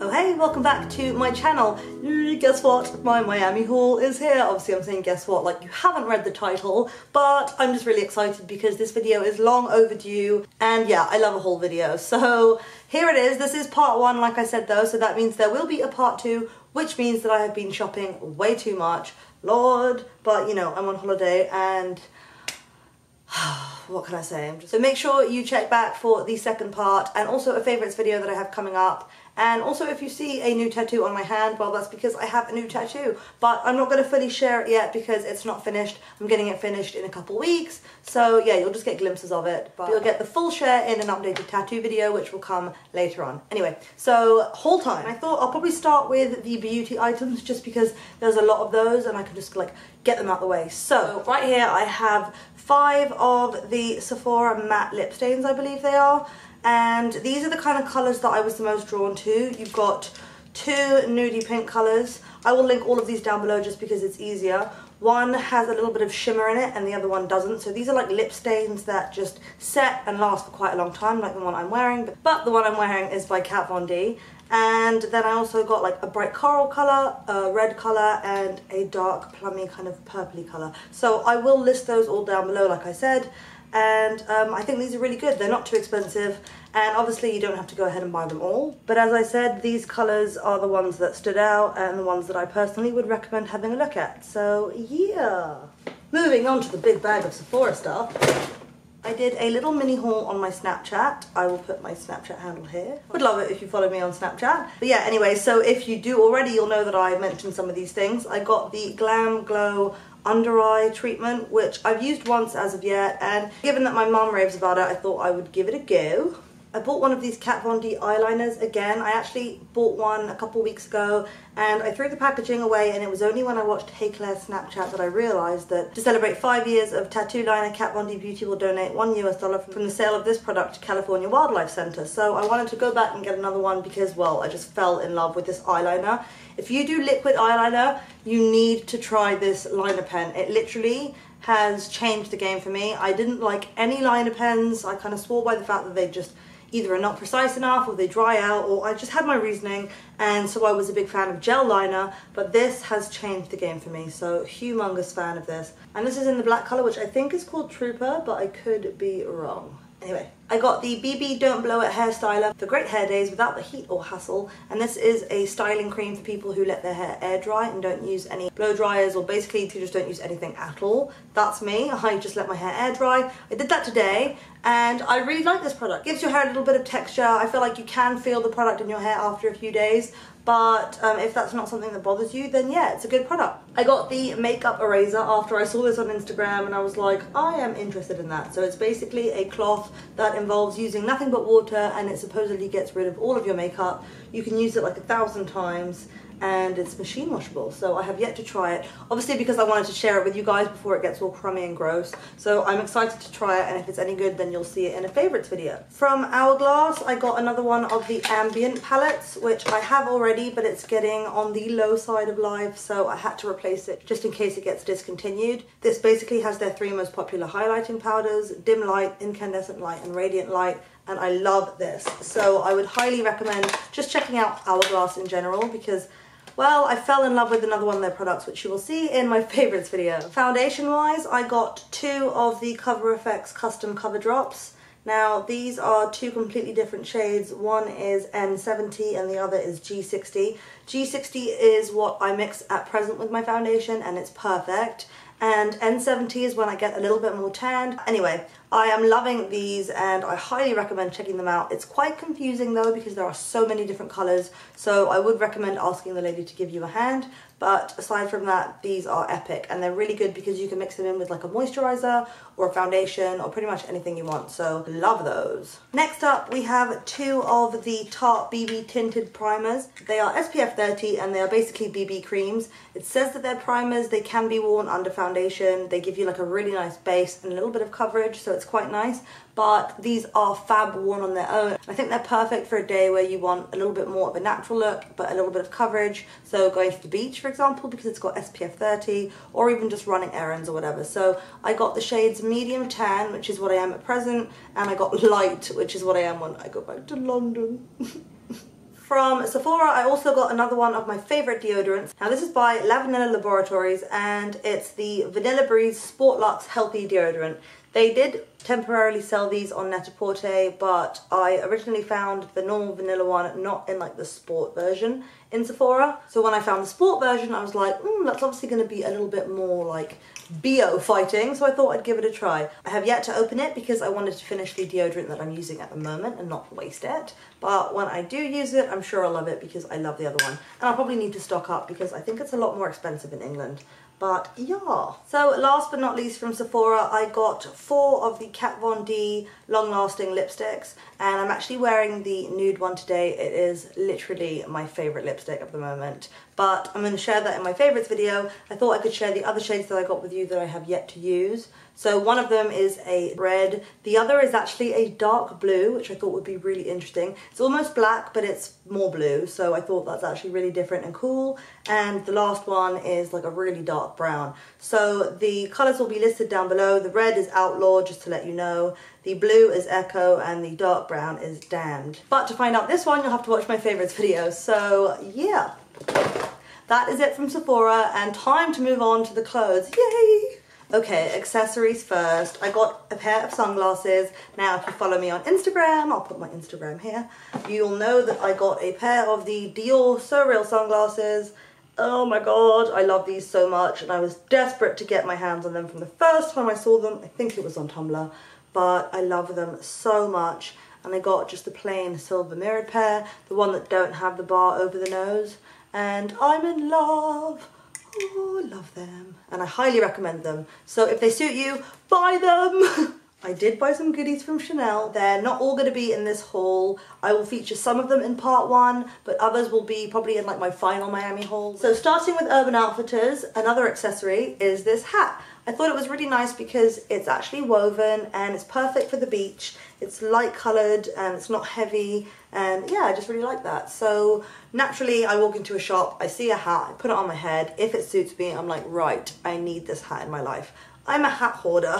Oh hey, welcome back to my channel. Guess what? My Miami haul is here. Obviously I'm saying guess what like you haven't read the title, but I'm just really excited because this video is long overdue and yeah, I love a haul video. So here it is. This is part one like I said though, so that means there will be a part two, which means that I have been shopping way too much. Lord, but you know, I'm on holiday and what can I say? So make sure you check back for the second part and also a favourites video that I have coming up. And also if you see a new tattoo on my hand, well that's because I have a new tattoo. But I'm not going to fully share it yet because it's not finished. I'm getting it finished in a couple weeks. So yeah, you'll just get glimpses of it. But you'll get the full share in an updated tattoo video which will come later on. Anyway, so haul time. I thought I'll probably start with the beauty items just because there's a lot of those and I can just like get them out the way. So right here I have 5 of the Sephora matte lip stains, I believe they are. And these are the kind of colours that I was the most drawn to. You've got 2 nudie pink colours. I will link all of these down below just because it's easier. One has a little bit of shimmer in it and the other one doesn't. So these are like lip stains that just set and last for quite a long time, like the one I'm wearing. But the one I'm wearing is by Kat Von D. And then I also got like a bright coral colour, a red colour and a dark plummy kind of purpley colour. So I will list those all down below like I said. And I think these are really good. They're not too expensive and obviously you don't have to go ahead and buy them all. But as I said, these colours are the ones that stood out and the ones that I personally would recommend having a look at. So yeah. Moving on to the big bag of Sephora stuff. I did a little mini haul on my Snapchat. I will put my Snapchat handle here. Would love it if you follow me on Snapchat. But yeah, anyway, so if you do already, you'll know that I mentioned some of these things. I got the Glam Glow under eye treatment, which I've used once as of yet, and given that my mum raves about it, I thought I would give it a go. I bought one of these Kat Von D eyeliners again. I actually bought one a couple weeks ago and I threw the packaging away, and it was only when I watched Hey Claire's Snapchat that I realised that to celebrate 5 years of tattoo liner, Kat Von D Beauty will donate $1 US from the sale of this product to California Wildlife Center. So I wanted to go back and get another one because, well, I just fell in love with this eyeliner. If you do liquid eyeliner, you need to try this liner pen. It literally has changed the game for me. I didn't like any liner pens. I kind of swore by the fact that they just either are not precise enough or they dry out, or I just had my reasoning, and so I was a big fan of gel liner, but this has changed the game for me, so humongous fan of this. And this is in the black colour, which I think is called Trooper, but I could be wrong. Anyway, I got the BB Don't Blow It hair styler for great hair days without the heat or hassle, and this is a styling cream for people who let their hair air dry and don't use any blow dryers, or basically who just don't use anything at all. That's me. I just let my hair air dry. I did that today and I really like this product. Gives your hair a little bit of texture. I feel like you can feel the product in your hair after a few days. But if that's not something that bothers you, then yeah, it's a good product. I got the makeup eraser after I saw this on Instagram and I was like, I am interested in that. So it's basically a cloth that involves using nothing but water, and it supposedly gets rid of all of your makeup. You can use it like 1,000 times and it's machine washable, so I have yet to try it, obviously because I wanted to share it with you guys before it gets all crummy and gross. So I'm excited to try it, and if it's any good then you'll see it in a favourites video. From Hourglass I got another one of the ambient palettes, which I have already, but it's getting on the low side of life, so I had to replace it just in case it gets discontinued. This basically has their 3 most popular highlighting powders: dim light, incandescent light and radiant light, and I love this. So I would highly recommend just checking out Hourglass in general because, well, I fell in love with another one of their products, which you will see in my favourites video. Foundation wise, I got 2 of the Cover FX custom cover drops. Now these are 2 completely different shades. One is N70 and the other is G60. G60 is what I mix at present with my foundation and it's perfect. And N70 is when I get a little bit more tanned. Anyway, I am loving these and I highly recommend checking them out. It's quite confusing though because there are so many different colours, so I would recommend asking the lady to give you a hand. But aside from that, these are epic and they're really good because you can mix them in with like a moisturiser or a foundation or pretty much anything you want, so love those. Next up we have 2 of the Tarte BB tinted primers. They are SPF 30 and they are basically BB creams. It says that they're primers, they can be worn under foundation, they give you like a really nice base and a little bit of coverage, so it's quite nice. But these are fab worn on their own. I think they're perfect for a day where you want a little bit more of a natural look but a little bit of coverage, so going to the beach for example, because it's got SPF 30, or even just running errands or whatever. So I got the shades medium tan, which is what I am at present, and I got light, which is what I am when I go back to London. From Sephora, I also got another one of my favourite deodorants. Now this is by La Vanilla Laboratories and it's the Vanilla Breeze Sport Luxe Healthy Deodorant. They did temporarily sell these on Net-a-Porter, but I originally found the normal vanilla one, not in like the sport version in Sephora. So when I found the sport version, I was like, that's obviously going to be a little bit more like bio fighting, so I thought I'd give it a try. I have yet to open it because I wanted to finish the deodorant that I'm using at the moment and not waste it. But when I do use it, I'm sure I'll love it because I love the other one. And I'll probably need to stock up because I think it's a lot more expensive in England. But yeah. So last but not least from Sephora, I got 4 of the Kat Von D long-lasting lipsticks, and I'm actually wearing the nude one today. It is literally my favourite lipstick at the moment, but I'm going to share that in my favourites video. I thought I could share the other shades that I got with you that I have yet to use. So one of them is a red, the other is actually a dark blue, which I thought would be really interesting. It's almost black, but it's more blue, so I thought that's actually really different and cool. And the last one is like a really dark brown. So the colours will be listed down below. The red is Outlaw, just to let you know. The blue is Echo, and the dark brown is Damned. But to find out this one, you'll have to watch my favourites video. So yeah, that is it from Sephora, and time to move on to the clothes. Yay! Okay, accessories first. I got a pair of sunglasses. Now, if you follow me on Instagram, I'll put my Instagram here, you'll know that I got a pair of the Dior Surreal sunglasses. Oh my god, I love these so much, and I was desperate to get my hands on them from the first time I saw them. I think it was on Tumblr, but I love them so much. And I got just the plain silver mirrored pair, the one that don't have the bar over the nose, and I'm in love. Oh, I love them. And I highly recommend them. So if they suit you, buy them! I did buy some goodies from Chanel. They're not all going to be in this haul. I will feature some of them in part 1, but others will be probably in like my final Miami haul. So starting with Urban Outfitters, another accessory is this hat. I thought it was really nice because it's actually woven and it's perfect for the beach. It's light coloured and it's not heavy, and yeah, I just really like that. So naturally I walk into a shop, I see a hat, I put it on my head. If it suits me, I'm like, right, I need this hat in my life. I'm a hat hoarder.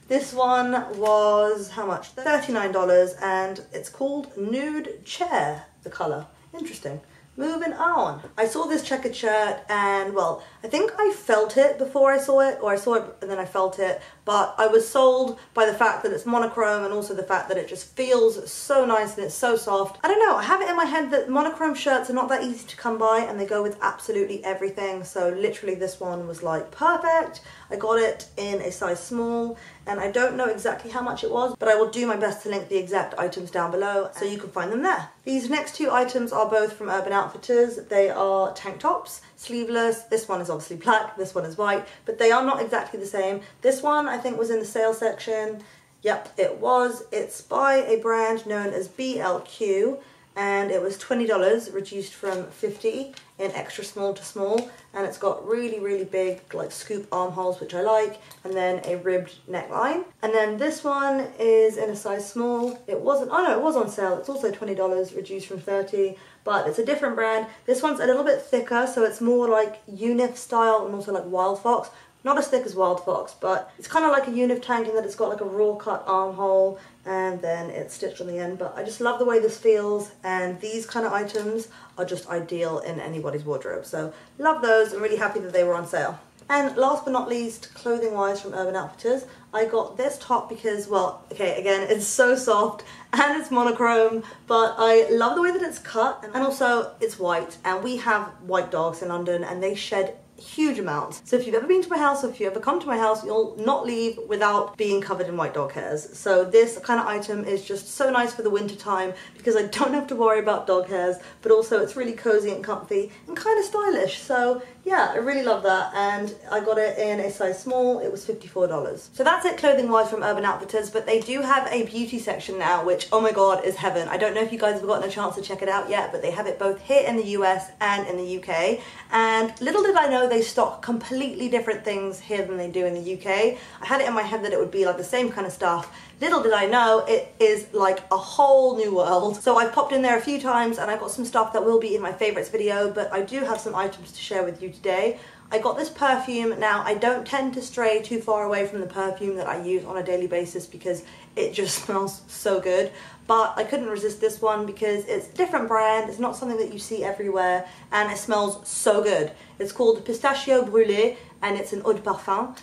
This one was, how much? $39, and it's called Nude Chair, the colour. Interesting. Moving on. I saw this checkered shirt and, well, I think I felt it before I saw it, or I saw it and then I felt it, but I was sold by the fact that it's monochrome and also the fact that it just feels so nice and it's so soft. I don't know, I have it in my head that monochrome shirts are not that easy to come by and they go with absolutely everything, so literally this one was like perfect. I got it in a size small, and I don't know exactly how much it was, but I will do my best to link the exact items down below so you can find them there. These next 2 items are both from Urban Outfitters. They are tank tops, sleeveless. This one is obviously black, this one is white, but they are not exactly the same. This one I think was in the sale section. Yep, it was. It's by a brand known as BLQ, and it was $20, reduced from $50 in extra small to small, and it's got really, really big like scoop armholes, which I like, and then a ribbed neckline. And then this one is in a size small. It wasn't, oh no, it was on sale. It's also $20, reduced from $30, but it's a different brand. This one's a little bit thicker, so it's more like Unif style and also like Wild Fox. Not as thick as Wild Fox, but it's kind of like a Unif tank in that it's got like a raw cut armhole and then it's stitched on the end. But I just love the way this feels, and these kind of items are just ideal in anybody's wardrobe. So love those. I'm really happy that they were on sale. And last but not least, clothing wise from Urban Outfitters, I got this top because, well, okay, again, it's so soft and it's monochrome, but I love the way that it's cut, and also it's white, and we have white dogs in London and they shed huge amounts. So if you've ever been to my house, or if you ever come to my house, you'll not leave without being covered in white dog hairs. So this kind of item is just so nice for the winter time because I don't have to worry about dog hairs, but also it's really cozy and comfy and kind of stylish. So yeah, I really love that, and I got it in a size small. It was $54. So that's it clothing wise from Urban Outfitters, but they do have a beauty section now, which, oh my god, is heaven. I don't know if you guys have gotten a chance to check it out yet, but they have it both here in the US and in the UK, and little did I know they stock completely different things here than they do in the UK. I had it in my head that it would be like the same kind of stuff. Little did I know it is like a whole new world. So I've popped in there a few times and I got some stuff that will be in my favorites video, but I do have some items to share with you today. I got this perfume. Now, I don't tend to stray too far away from the perfume that I use on a daily basis because it just smells so good. But I couldn't resist this one because it's a different brand, it's not something that you see everywhere, and it smells so good. It's called Pistachio Brûlé, and it's an eau de parfum.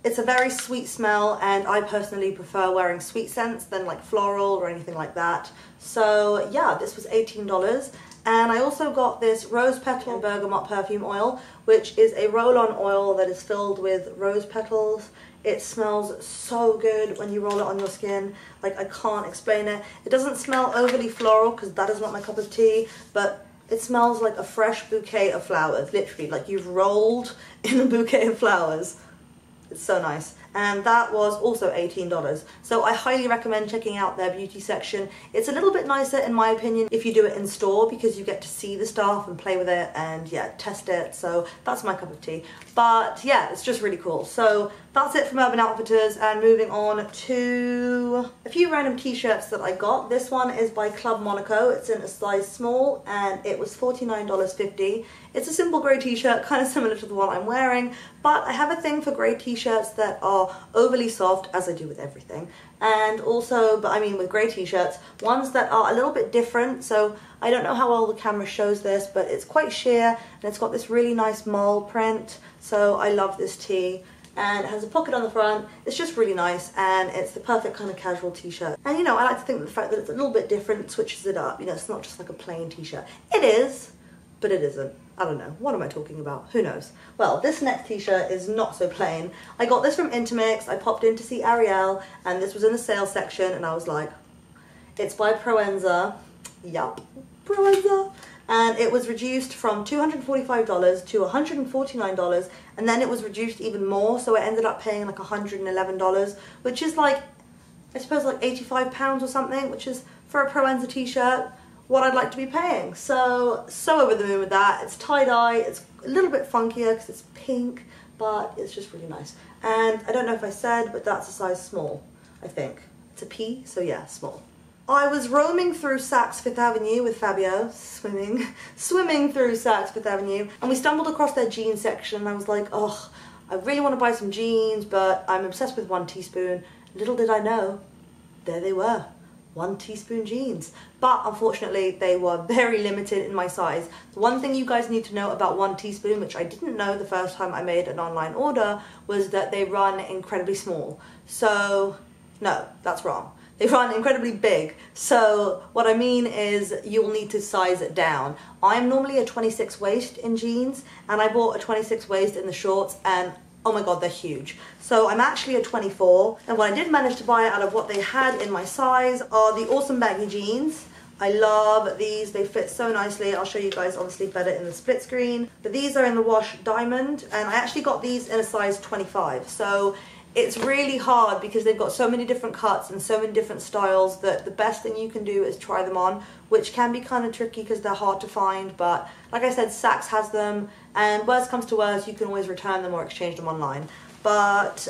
It's a very sweet smell, and I personally prefer wearing sweet scents than like floral or anything like that. So yeah, this was $18. And I also got this rose petal bergamot perfume oil, which is a roll-on oil that is filled with rose petals. It smells so good when you roll it on your skin. Like, I can't explain it. It doesn't smell overly floral because that is not my cup of tea, but it smells like a fresh bouquet of flowers, literally, like you've rolled in a bouquet of flowers. It's so nice. And that was also $18. So I highly recommend checking out their beauty section. It's a little bit nicer in my opinion if you do it in store because you get to see the stuff and play with it and yeah, test it. So that's my cup of tea. But yeah, it's just really cool. So that's it from Urban Outfitters, and moving on to a few random t-shirts that I got. This one is by Club Monaco. It's in a size small and it was $49.50. It's a simple grey t-shirt, kind of similar to the one I'm wearing, but I have a thing for grey t-shirts that are overly soft, as I do with everything, and also, but I mean with grey t-shirts, ones that are a little bit different. So I don't know how well the camera shows this, but it's quite sheer and it's got this really nice marl print. So I love this tee, and it has a pocket on the front. It's just really nice, and it's the perfect kind of casual t-shirt. And you know, I like to think that the fact that it's a little bit different switches it up. You know, it's not just like a plain t-shirt. It is, but it isn't. I don't know. What am I talking about? Who knows? Well, this next t-shirt is not so plain. I got this from Intermix. I popped in to see Ariel, and this was in the sale section, and I was like, it's by Proenza. Yup, Proenza. And it was reduced from $245 to $149, and then it was reduced even more, so I ended up paying like $111, which is like, I suppose like £85 or something, which is for a Proenza t-shirt what I'd like to be paying. So over the moon with that. It's tie-dye, it's a little bit funkier because it's pink, but it's just really nice. And I don't know if I said, but that's a size small, I think. It's a P, so yeah, small. I was roaming through Saks Fifth Avenue with Fabio, swimming through Saks Fifth Avenue, and we stumbled across their jeans section, and I was like, oh, I really want to buy some jeans, but I'm obsessed with 1 teaspoon. Little did I know, there they were. 1 teaspoon jeans, but unfortunately they were very limited in my size. The one thing you guys need to know about 1 teaspoon, which I didn't know the first time I made an online order, was that they run incredibly small. So no, that's wrong. They run incredibly big. So what I mean is you'll need to size it down. I'm normally a 26 waist in jeans, and I bought a 26 waist in the shorts, and oh my god, they're huge. So I'm actually a 24, and what I did manage to buy out of what they had in my size are the awesome baggy jeans. I love these, they fit so nicely. I'll show you guys obviously better in the split screen. But these are in the wash diamond, and I actually got these in a size 25. So it's really hard because they've got so many different cuts and so many different styles that the best thing you can do is try them on, which can be kind of tricky because they're hard to find. But like I said, Saks has them, and worst comes to worst, you can always return them or exchange them online. But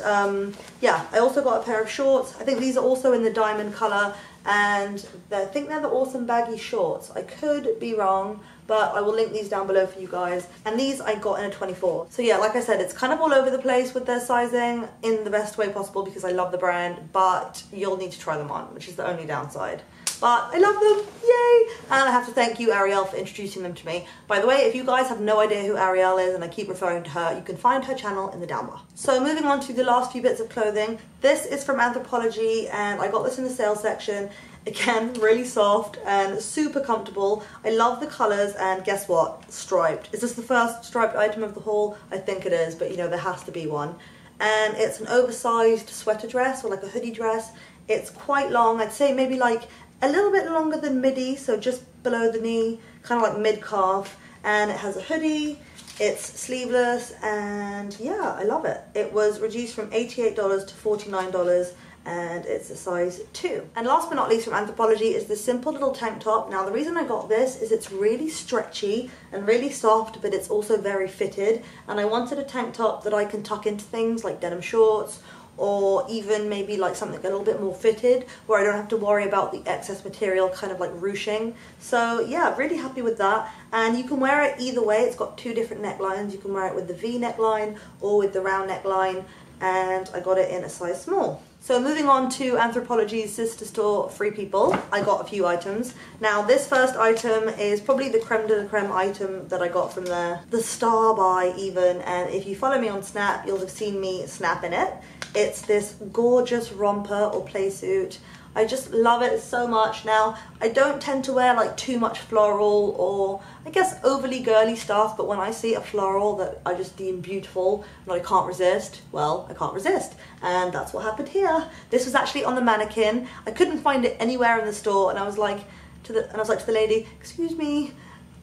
yeah, I also got a pair of shorts. I think these are also in the diamond color, and I think they're the awesome baggy shorts. I could be wrong, but I will link these down below for you guys. And these I got in a 24. So yeah, like I said, it's kind of all over the place with their sizing in the best way possible because I love the brand, but you'll need to try them on, which is the only downside. But I love them, yay! And I have to thank you, Ariel, for introducing them to me. By the way, if you guys have no idea who Ariel is and I keep referring to her, you can find her channel in the down bar. So moving on to the last few bits of clothing. This is from Anthropologie, and I got this in the sale section. Again, really soft and super comfortable. I love the colours, and guess what? Striped. Is this the first striped item of the haul? I think it is, but you know, there has to be one. And it's an oversized sweater dress, or like a hoodie dress. It's quite long, I'd say maybe like a little bit longer than midi, so just below the knee, kind of like mid-calf. And it has a hoodie, it's sleeveless, and yeah, I love it. It was reduced from $88 to $49, and it's a size 2. And last but not least from Anthropologie is this simple little tank top. Now the reason I got this is it's really stretchy and really soft, but it's also very fitted, and I wanted a tank top that I can tuck into things like denim shorts or even maybe like something a little bit more fitted where I don't have to worry about the excess material kind of like ruching. So yeah, really happy with that. And you can wear it either way. It's got two different necklines. You can wear it with the V neckline or with the round neckline, and I got it in a size small. So moving on to Anthropologie's sister store, Free People, I got a few items. Now this first item is probably the creme de la creme item that I got from there. The star buy even, and if you follow me on Snap, you'll have seen me snapping it. It's this gorgeous romper or play suit. I just love it so much. Now, I don't tend to wear like too much floral or I guess overly girly stuff, but when I see a floral that I just deem beautiful and that I can't resist, well, I can't resist. And that's what happened here. This was actually on the mannequin. I couldn't find it anywhere in the store, and I was like to the lady, excuse me,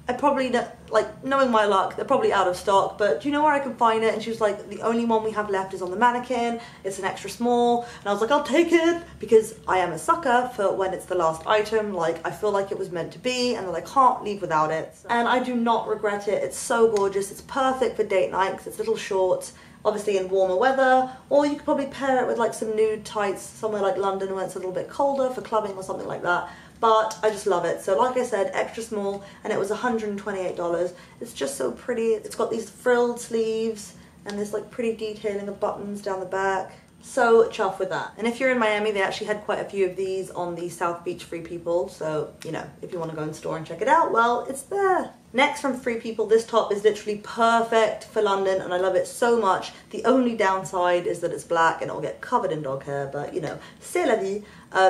I probably, like, knowing my luck, they're probably out of stock, but do you know where I can find it? And she was like, the only one we have left is on the mannequin. It's an extra small. And I was like, I'll take it, because I am a sucker for when it's the last item. Like, I feel like it was meant to be and that I can't leave without it. And I do not regret it. It's so gorgeous. It's perfect for date night because it's little shorts, obviously in warmer weather, or you could probably pair it with like some nude tights somewhere like London where it's a little bit colder for clubbing or something like that. But I just love it. So like I said, extra small, and it was $128. It's just so pretty. It's got these frilled sleeves and this like pretty detailing of buttons down the back. So chuffed with that. And if you're in Miami, they actually had quite a few of these on the South Beach Free People. So, you know, if you want to go in store and check it out, well, it's there. Next from Free People, this top is literally perfect for London and I love it so much. The only downside is that it's black and it'll get covered in dog hair, but you know, c'est la vie.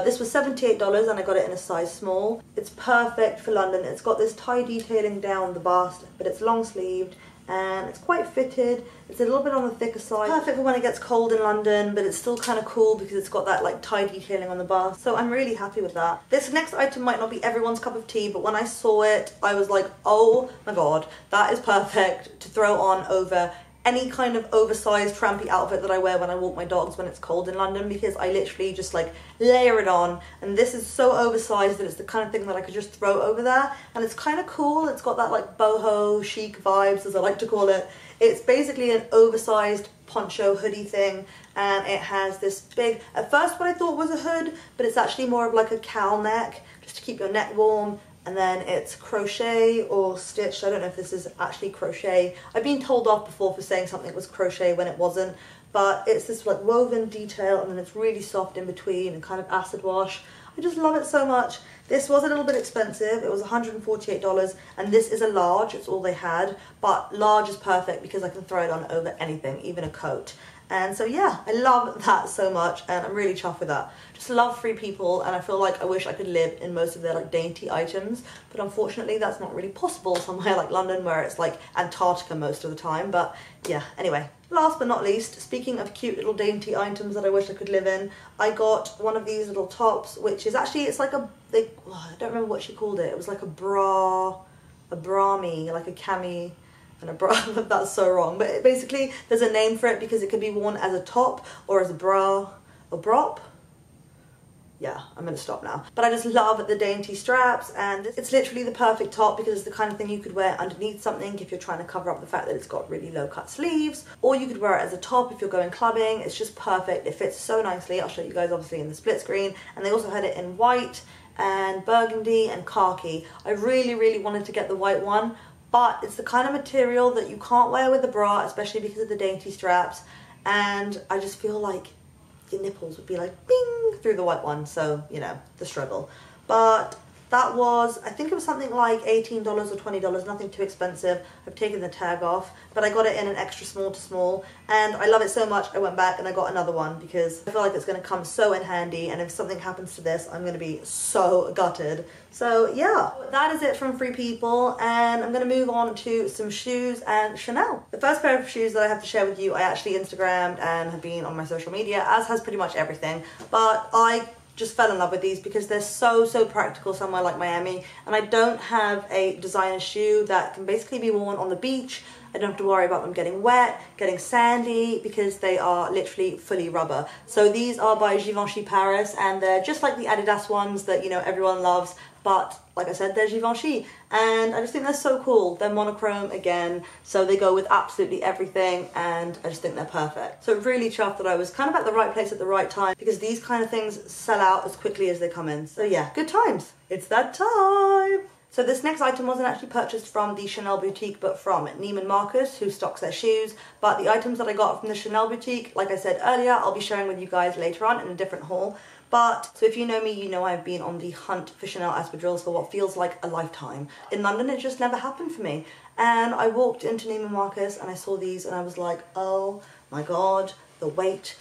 This was $78 and I got it in a size small. It's perfect for London. It's got this tie detailing down the bust, but it's long sleeved and it's quite fitted. It's a little bit on the thicker side. Perfect for when it gets cold in London, but it's still kind of cool because it's got that like tie detailing on the bust. So I'm really happy with that. This next item might not be everyone's cup of tea, but when I saw it, I was like, oh my god, that is perfect to throw on over any kind of oversized trampy outfit that I wear when I walk my dogs when it's cold in London, because I literally just like layer it on, and this is so oversized that it's the kind of thing that I could just throw over there, and it's kind of cool. It's got that like boho chic vibes, as I like to call it. It's basically an oversized poncho hoodie thing, and it has this big, at first what I thought was a hood, but it's actually more of like a cowl neck just to keep your neck warm. And then it's crochet or stitched. I don't know if this is actually crochet. I've been told off before for saying something was crochet when it wasn't, but it's this like woven detail, and then it's really soft in between and kind of acid wash. I just love it so much. This was a little bit expensive. It was $148, and this is a large. It's all they had, but large is perfect because I can throw it on over anything, even a coat. And so yeah, I love that so much, and I'm really chuffed with that. Just love Free People, and I feel like I wish I could live in most of their like dainty items, but unfortunately that's not really possible somewhere like London where it's like Antarctica most of the time. But yeah, anyway. Last but not least, speaking of cute little dainty items that I wish I could live in, I got one of these little tops, which is actually, it's like a, I don't remember what she called it. It was like a brami, like a cami. And a bra, that's so wrong, but basically there's a name for it because it can be worn as a top or as a bra or brop. Yeah, I'm gonna stop now. But I just love the dainty straps, and it's literally the perfect top because it's the kind of thing you could wear underneath something if you're trying to cover up the fact that it's got really low cut sleeves, or you could wear it as a top if you're going clubbing. It's just perfect. It fits so nicely. I'll show you guys obviously in the split screen, and they also had it in white and burgundy and khaki. I really wanted to get the white one, but it's the kind of material that you can't wear with a bra, especially because of the dainty straps, and I just feel like your nipples would be like bing through the white one, so you know, the struggle. But that was, I think it was something like $18 or $20, nothing too expensive. I've taken the tag off, but I got it in an extra small to small, and I love it so much I went back and I got another one because I feel like it's going to come so in handy, and if something happens to this, I'm going to be so gutted. So yeah, that is it from Free People, and I'm going to move on to some shoes and Chanel. The first pair of shoes that I have to share with you, I actually Instagrammed and have been on my social media, as has pretty much everything, but I just fell in love with these because they're so practical somewhere like Miami, and I don't have a designer shoe that can basically be worn on the beach. I don't have to worry about them getting wet, getting sandy, because they are literally fully rubber. So these are by Givenchy Paris, and they're just like the Adidas ones that, you know, everyone loves, but like I said, they're Givenchy, and I just think they're so cool. They're monochrome again, so they go with absolutely everything, and I just think they're perfect. So really chuffed that I was kind of at the right place at the right time, because these kind of things sell out as quickly as they come in. So yeah, good times. It's that time. So this next item wasn't actually purchased from the Chanel boutique, but from Neiman Marcus, who stocks their shoes. But the items that I got from the Chanel boutique, like I said earlier, I'll be sharing with you guys later on in a different haul. But, so if you know me, you know I've been on the hunt for Chanel espadrilles for what feels like a lifetime. In London, it just never happened for me. And I walked into Neiman Marcus and I saw these and I was like, oh my God, the wait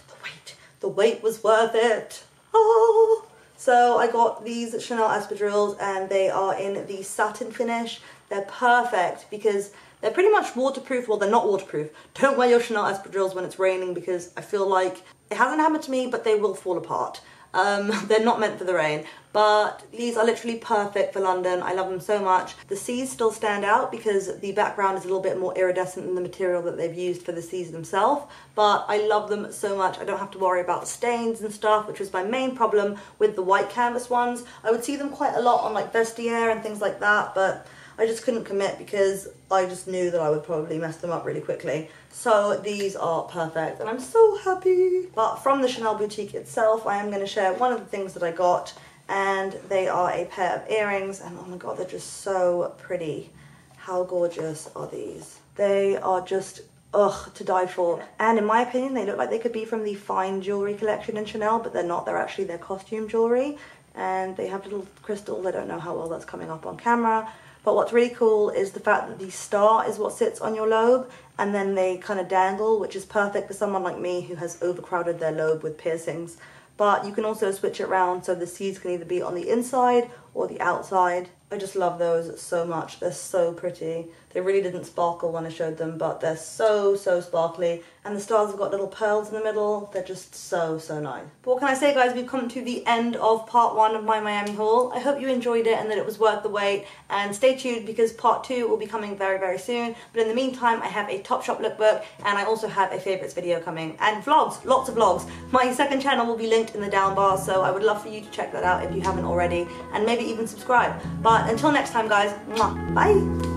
was worth it. Oh. So I got these Chanel espadrilles and they are in the satin finish. They're perfect because they're pretty much waterproof. Well, they're not waterproof. Don't wear your Chanel espadrilles when it's raining, because I feel like it hasn't happened to me, but they will fall apart. They're not meant for the rain, but these are literally perfect for London. I love them so much. The C's still stand out because the background is a little bit more iridescent than the material that they've used for the C's themselves, but I love them so much. I don't have to worry about stains and stuff, which was my main problem with the white canvas ones. I would see them quite a lot on like vestiaire and things like that, but I just couldn't commit because I just knew that I would probably mess them up really quickly. So these are perfect and I'm so happy. But from the Chanel boutique itself, I am going to share one of the things that I got, and they are a pair of earrings, and oh my God, they're just so pretty. How gorgeous are these? They are just, ugh, to die for. And in my opinion, they look like they could be from the fine jewelry collection in Chanel, but they're not. They're actually their costume jewelry, and they have little crystals. I don't know how well that's coming up on camera. But what's really cool is the fact that the star is what sits on your lobe, and then they kind of dangle, which is perfect for someone like me who has overcrowded their lobe with piercings. But you can also switch it around so the C's can either be on the inside or the outside. I just love those so much. They're so pretty. They really didn't sparkle when I showed them, but they're so, so sparkly. And the stars have got little pearls in the middle. They're just so, so nice. But what can I say, guys? We've come to the end of part 1 of my Miami haul. I hope you enjoyed it and that it was worth the wait. And stay tuned because part 2 will be coming very, very soon. But in the meantime, I have a Topshop lookbook, and I also have a favourites video coming. And vlogs, lots of vlogs. My second channel will be linked in the down bar, so I would love for you to check that out if you haven't already. And maybe even subscribe. But until next time, guys, mwah, bye!